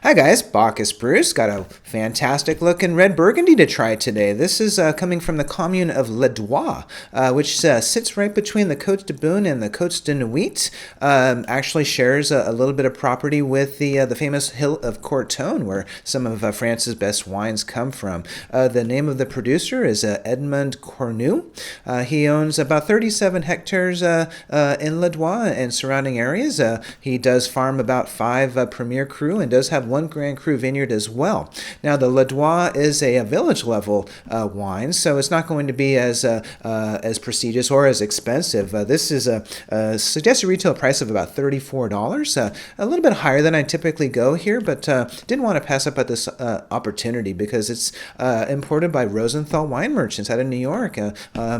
Hi guys, Bacchus Bruce. Got a fantastic looking red Burgundy to try today. This is coming from the commune of Ladoix, which sits right between the Côtes de Beaune and the Côtes de Nuit. Actually shares a little bit of property with the famous hill of Cornu, where some of France's best wines come from. The name of the producer is Edmond Cornu. He owns about 37 hectares in Ladoix and surrounding areas. He does farm about 5 Premier Cru and does have one Grand Cru vineyard as well. Now, the Ladoix is a village level wine, so it's not going to be as prestigious or as expensive. This is a suggested retail price of about $34, a little bit higher than I typically go here, but didn't want to pass up at this opportunity because it's imported by Rosenthal wine merchants out of New York.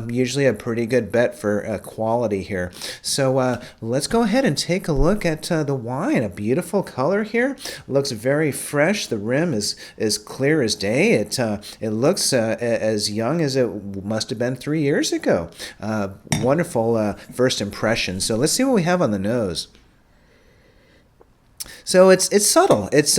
Usually a pretty good bet for quality here. So let's go ahead and take a look at the wine. A beautiful color here. Looks very fresh. The rim is clear as day. It looks as young as it must have been 3 years ago. Wonderful first impression. So let's see what we have on the nose. So it's subtle. It's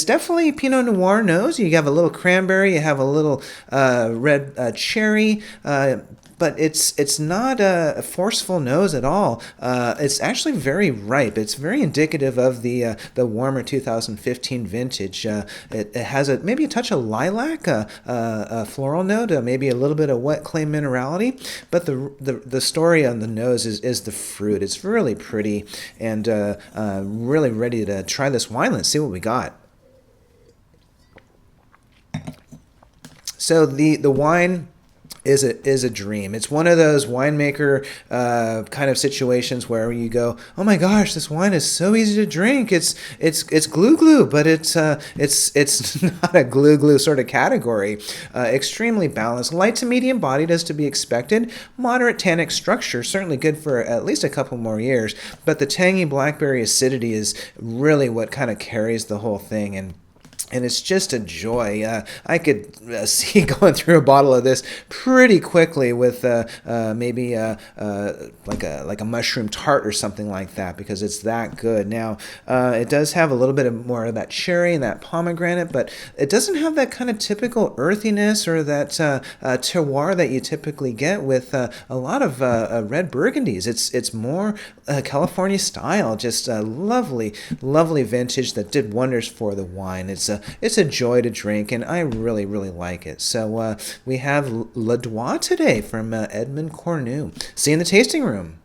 definitely Pinot Noir nose. You have a little cranberry. You have a little red cherry. But it's not a forceful nose at all. It's actually very ripe. It's very indicative of the warmer 2015 vintage. It has maybe a touch of lilac, a floral note, maybe a little bit of wet clay minerality. But the story on the nose is the fruit. It's really pretty and really ready to try this wine. Let's see what we got. So the wine is a dream. It's one of those winemaker kind of situations where you go, oh my gosh, this wine is so easy to drink. It's glue, but it's not a glue sort of category. Extremely balanced, light to medium bodied as to be expected. Moderate tannic structure, certainly good for at least a couple more years. But the tangy blackberry acidity is really what kind of carries the whole thing. And it's just a joy. I could see going through a bottle of this pretty quickly with maybe like a mushroom tart or something like that, because it's that good. Now, it does have a little bit more of that cherry and that pomegranate, but it doesn't have that kind of typical earthiness or that terroir that you typically get with a lot of red Burgundies. It's more California style, just a lovely vintage that did wonders for the wine. It's a joy to drink, and I really like it. So we have Ladoix today from Edmond Cornu. See you in the tasting room.